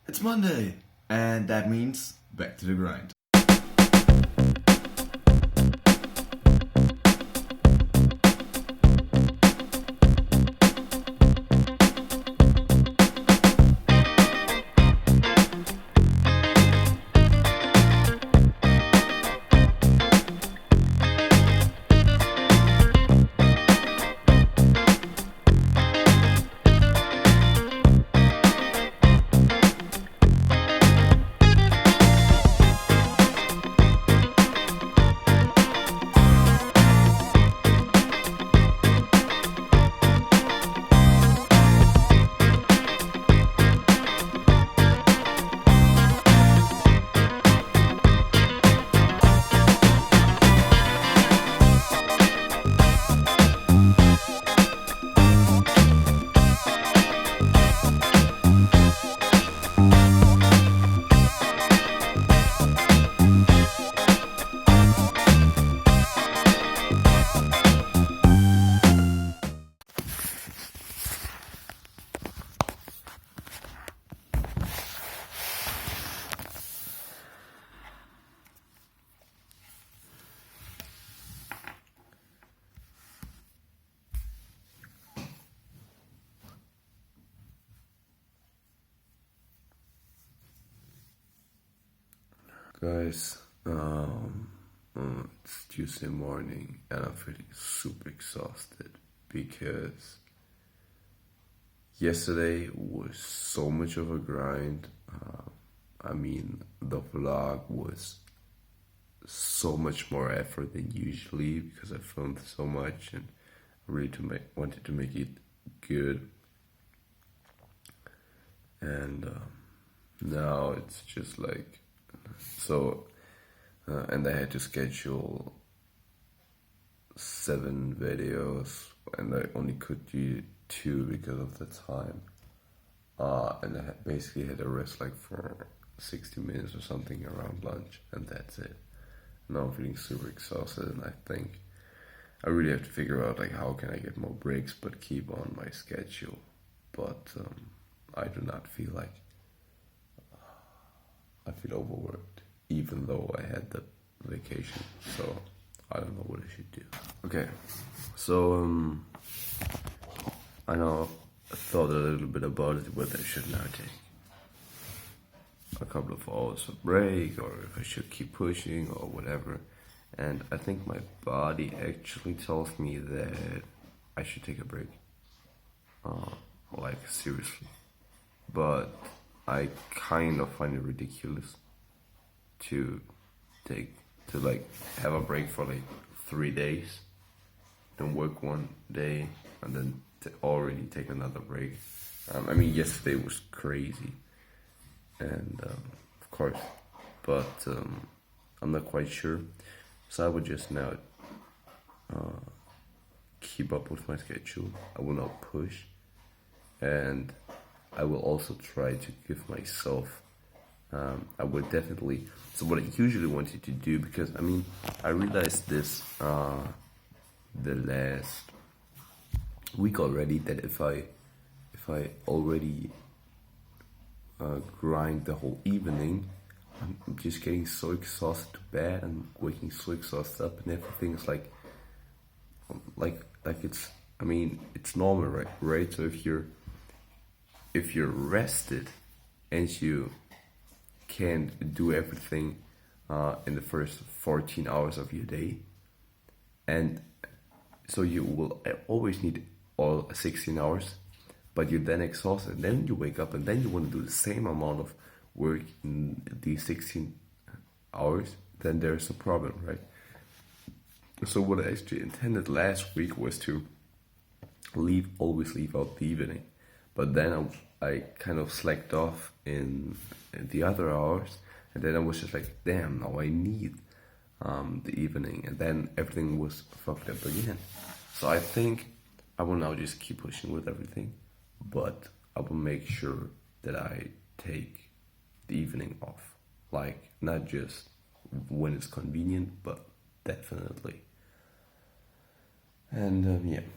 It's Monday, and that means back to the grind. Guys, it's Tuesday morning and I'm feeling super exhausted because yesterday was so much of a grind. The vlog was so much more effort than usually because I filmed so much and really wanted to make it good. And now it's just like and I had to schedule 7 videos, and I only could do 2 because of the time. And I basically had to rest like for 60 minutes or something around lunch, and that's it. Now I'm feeling super exhausted, and I think I really have to figure out like how can I get more breaks but keep on my schedule. But I do not feel like I feel overworked, even though I had the vacation, so I don't know what I should do. Okay, so I know I thought a little bit about it, whether I should now take a couple of hours of break, or if I should keep pushing, or whatever. And I think my body actually tells me that I should take a break, like seriously. But I kind of find it ridiculous to have a break for like 3 days, then work 1 day, and then already take another break. Yesterday was crazy, and of course, but I'm not quite sure. So I would just now keep up with my schedule. I will not push, and I will also try to give myself. I would definitely. So what I usually wanted to do, because I realized this the last week already, that if I already grind the whole evening, I'm just getting so exhausted to bed and waking so exhausted up, and everything is like it's. It's normal, right? So if you're rested and you can't do everything in the first 14 hours of your day, and so you will always need all 16 hours, but you're then exhausted, and then you wake up and then you want to do the same amount of work in these 16 hours, then there's a problem, right? So what I actually intended last week was to always leave out the evening, but then I kind of slacked off in the other hours, and then I was just like, damn, now I need the evening, and then everything was fucked up again. So I think I will now just keep pushing with everything, but I will make sure that I take the evening off, like not just when it's convenient, but definitely. And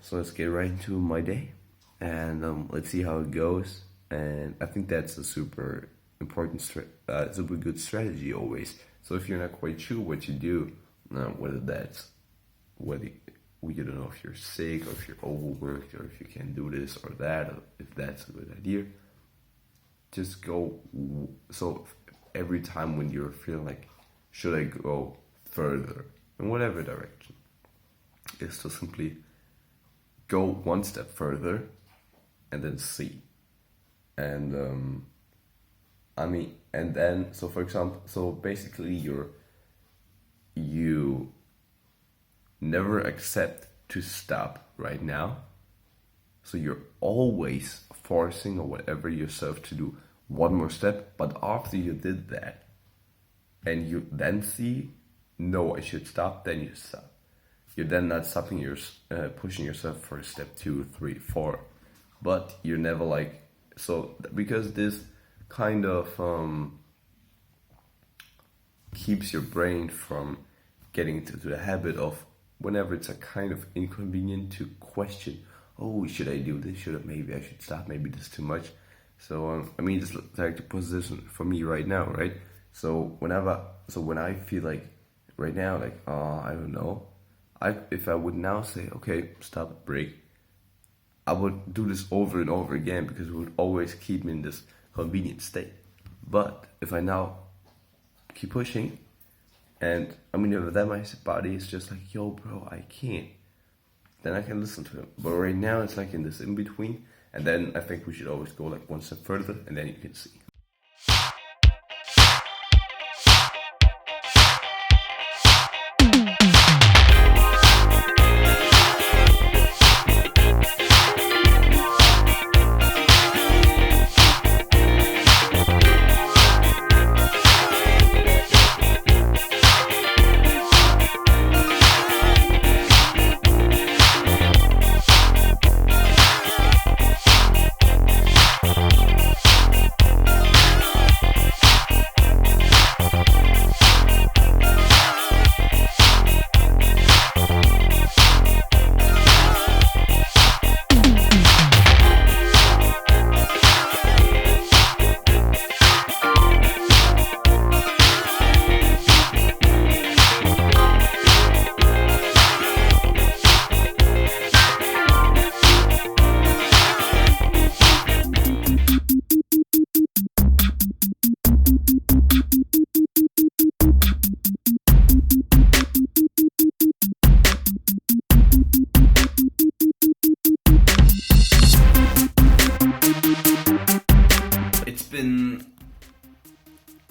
so let's get right into my day, and let's see how it goes. And I think that's a super super good strategy always. So if you're not quite sure what you do, whether you don't know if you're sick or if you're overworked or if you can do this or that, or if that's a good idea, just go. So every time when you're feeling like, should I go further in whatever direction, is to simply go one step further and then see. And and then, so for example, so basically you never accept to stop right now. So you're always forcing or whatever yourself to do one more step, but after you did that and you then see, no, I should stop, then you stop. You're then not stopping, you're pushing yourself for step 2, 3, 4, but you're never like, so because this kind of keeps your brain from getting into the habit of, whenever it's a kind of inconvenient, to question, oh, should I do this? Maybe I should stop, maybe this is too much. So it's like the position for me right now, right? So when I feel like right now, like, I don't know, if I would now say, okay, stop, break, I would do this over and over again because it would always keep me in this convenient state. But if I now keep pushing, and if then my body is just like, yo, bro, I can't, then I can listen to him. But right now it's like in this in between, and then I think we should always go like one step further, and then you can see.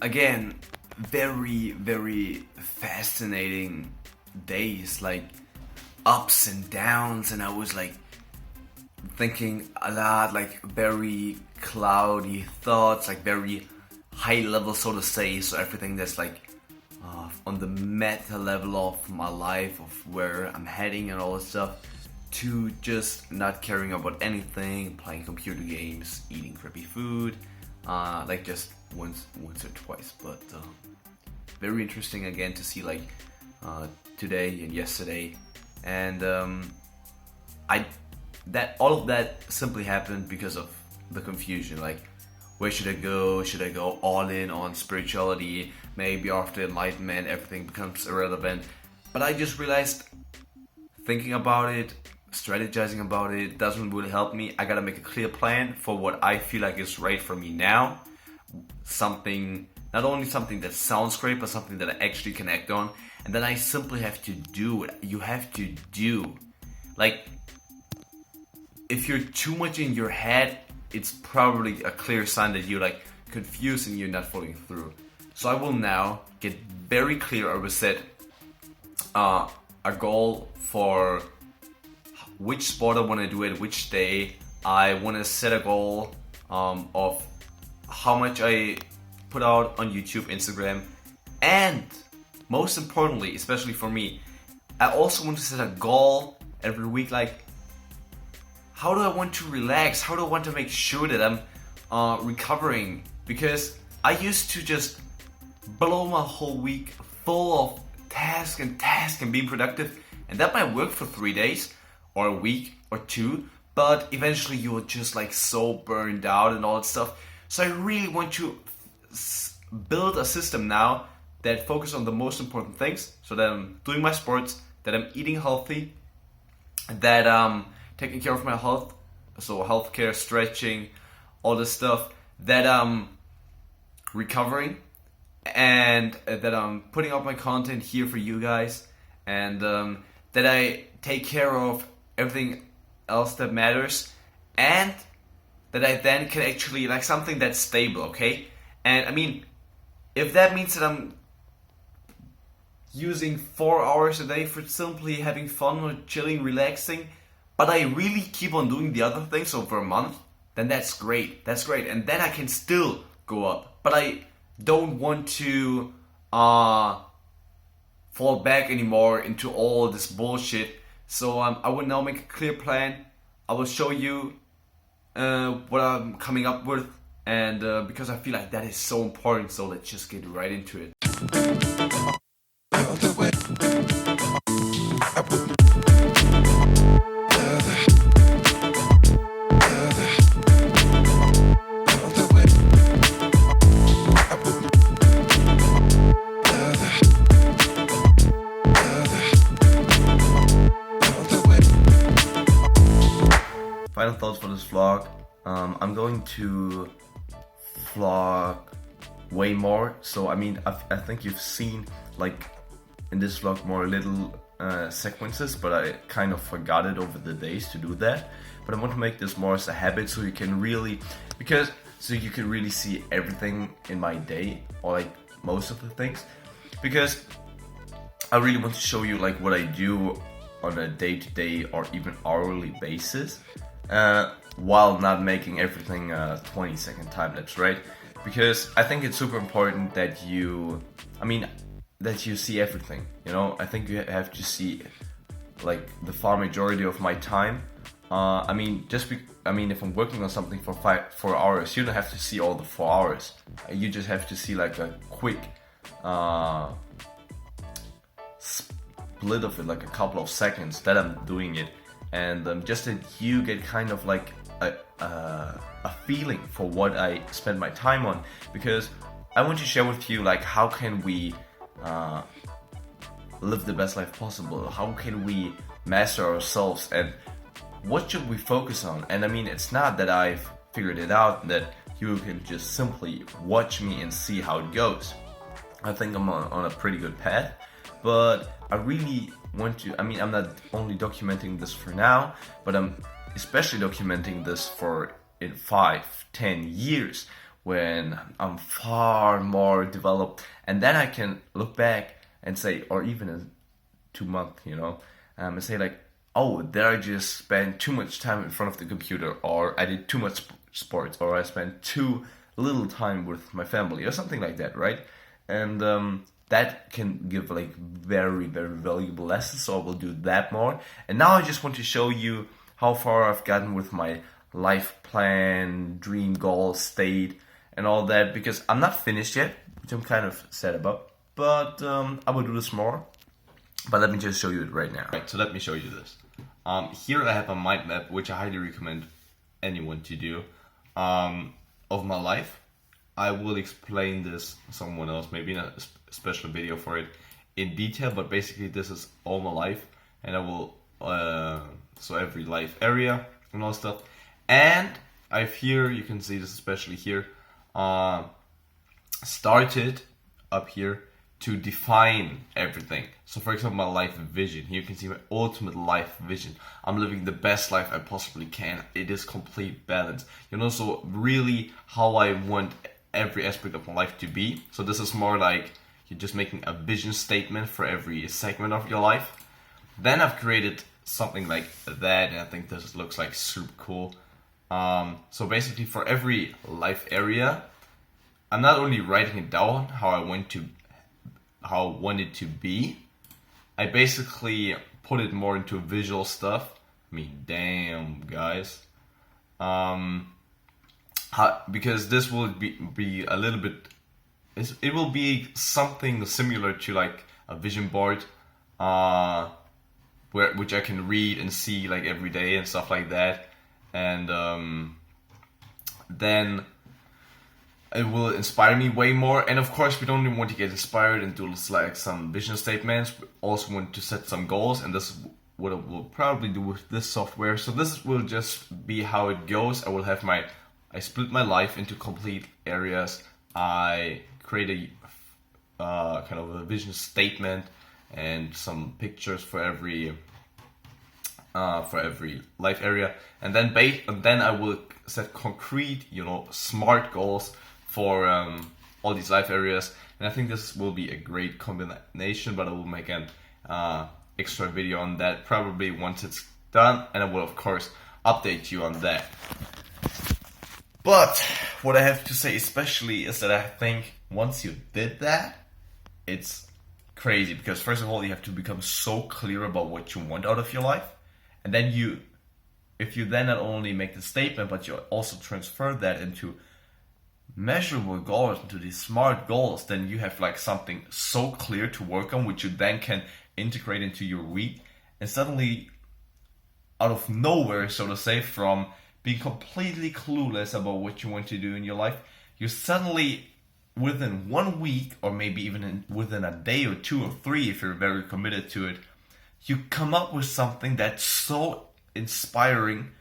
Again, very, very fascinating days, like ups and downs, and I was like thinking a lot, like very cloudy thoughts, like very high level, so to say. So everything that's like on the meta level of my life, of where I'm heading and all this stuff, to just not caring about anything, playing computer games, eating crappy food, like just once or twice. But very interesting again to see like today and yesterday, and all of that simply happened because of the confusion. Like, where should I go? Should I go all in on spirituality? Maybe after enlightenment everything becomes irrelevant. But I just realized, thinking about it, strategizing about it, doesn't really help me. I gotta make a clear plan for what I feel like is right for me now. Something, not only something that sounds great, but something that I actually can act on. And then I simply have to do it. You have to do. Like, if you're too much in your head, it's probably a clear sign that you're like confused and you're not following through. So I will now get very clear. I will set a goal for which sport I want to do it, which day. I want to set a goal of how much I put out on YouTube, Instagram, and most importantly, especially for me, I also want to set a goal every week, like, how do I want to relax? How do I want to make sure that I'm recovering? Because I used to just blow my whole week full of task and being productive, and that might work for 3 days or a week or 2, but eventually you're just like so burned out and all that stuff. So I really want to build a system now that focus on the most important things, so that I'm doing my sports, that I'm eating healthy, that I'm taking care of my health, so healthcare, stretching, all this stuff, that I'm recovering, and that I'm putting out my content here for you guys, and that I take care of everything else that matters, and that I then can actually, like, something that's stable, okay? And I mean, if that means that I'm using 4 hours a day for simply having fun or chilling, relaxing, but I really keep on doing the other things over a month, then that's great. That's great. And then I can still go up. But I don't want to fall back anymore into all this bullshit. So I will now make a clear plan. I will show you what I'm coming up with. And because I feel like that is so important, so let's just get right into it. Final thoughts for this vlog. I'm going to vlog way more. So I mean, I think you've seen, like, in this vlog more little sequences, but I kind of forgot it over the days to do that. But I want to make this more as a habit, so you can really, so you can really see everything in my day, or like most of the things, because I really want to show you like what I do on a day-to-day or even hourly basis, while not making everything 20-second time lapse, right? Because I think it's super important that you see everything, you know? I think you have to see like the far majority of my time. If I'm working on something for 4 hours, you don't have to see all the 4 hours. You just have to see like a quick split of it, like a couple of seconds that I'm doing it, and just that you get kind of like a feeling for what I spend my time on, because I want to share with you like how can we live the best life possible, how can we master ourselves, and what should we focus on. And I mean, it's not that I've figured it out, that you can just simply watch me and see how it goes. I think I'm on a pretty good path, but I really want to, I'm not only documenting this for now, but I'm especially documenting this for in 5-10 years, when I'm far more developed, and then I can look back and say, or even in 2 months, you know, and say like, oh, there I just spent too much time in front of the computer, or I did too much sports, or I spent too little time with my family, or something like that, right? And that can give like very, very valuable lessons, so I will do that more. And now I just want to show you how far I've gotten with my life plan, dream, goal, state, and all that, because I'm not finished yet, which I'm kind of sad about, but I will do this more. But let me just show you it right now. Right, so let me show you this. Here I have a mind map, which I highly recommend anyone to do, of my life. I will explain this someone else, maybe in a special video for it in detail, but basically this is all my life, and I will, so every life area and all stuff. And I've here, you can see this especially here, started up here to define everything. So for example, my life vision. Here you can see my ultimate life vision. I'm living the best life I possibly can. It is complete balance. You know, so really how I want every aspect of my life to be. So this is more like you're just making a vision statement for every segment of your life. Then I've created something like that, and I think this looks like super cool. So basically for every life area, I'm not only writing it down how I want it to be, I basically put it more into visual stuff. I mean, damn, guys. Because this will be a little bit, it will be something similar to like a vision board, which I can read and see like every day and stuff like that. And then it will inspire me way more. And of course, we don't even want to get inspired and do like some vision statements. We also want to set some goals, and this is what I will probably do with this software. So this will just be how it goes. I split my life into complete areas. I create a kind of a vision statement and some pictures for every life area, and then I will set concrete, smart goals for all these life areas. And I think this will be a great combination, but I will make an extra video on that probably once it's done, and I will of course update you on that. But what I have to say especially is that I think once you did that, it's crazy, because first of all, you have to become so clear about what you want out of your life. And then if you then not only make the statement, but you also transfer that into measurable goals, into these smart goals, then you have like something so clear to work on, which you then can integrate into your week. And suddenly, out of nowhere, so to say, from being completely clueless about what you want to do in your life, you suddenly, within 1 week, or maybe even within a day or 2 or 3, if you're very committed to it, you come up with something that's so inspiring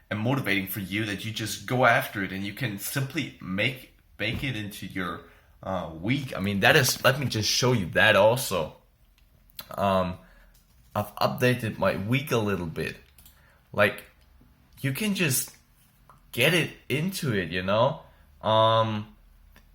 and motivating for you that you just go after it, and you can simply bake it into your week. I mean, let me just show you that also. I've updated my week a little bit. Like, you can just get it into it,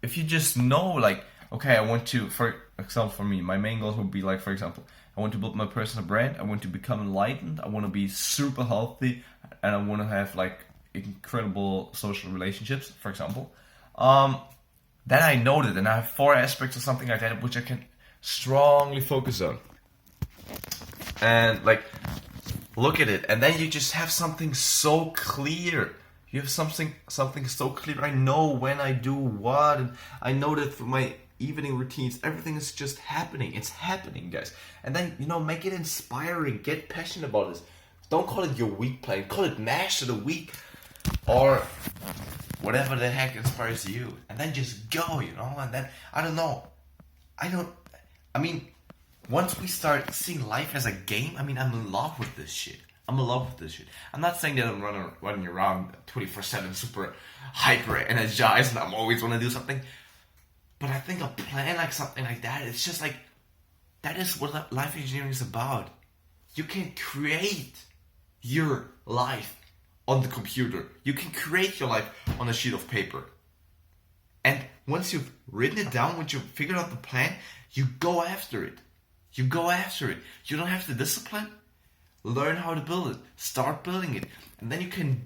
if you just know, like, okay, I want to, for example, for me, my main goals would be like, for example, I want to build my personal brand, I want to become enlightened, I want to be super healthy, and I want to have like incredible social relationships, for example. Then I know that, and I have 4 aspects or something like that, which I can strongly focus on. And like, look at it, and then you just have something so clear. You have something so clear. I know when I do what, and I know that for my evening routines, everything is just happening. It's happening, guys. And then, make it inspiring. Get passionate about this. Don't call it your week plan. Call it Master of the Week, or whatever the heck inspires you. And then just go, and then, once we start seeing life as a game, I'm in love with this shit. I'm not saying that I'm running around 24/7 super hyper energized and I'm always want to do something. But I think a plan like something like that, it's just like, that is what life engineering is about. You can create your life on the computer. You can create your life on a sheet of paper. And once you've written it down, once you've figured out the plan, you go after it. You don't have the discipline. Learn how to build it. Start building it. And then you can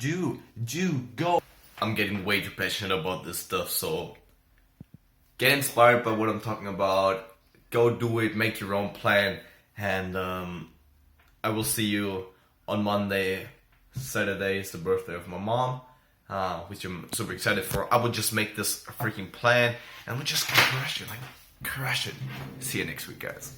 go. I'm getting way too passionate about this stuff, so get inspired by what I'm talking about. Go do it. Make your own plan. And I will see you on Monday. Saturday is the birthday of my mom, which I'm super excited for. I will just make this freaking plan, and we'll just crush it. See you next week, guys.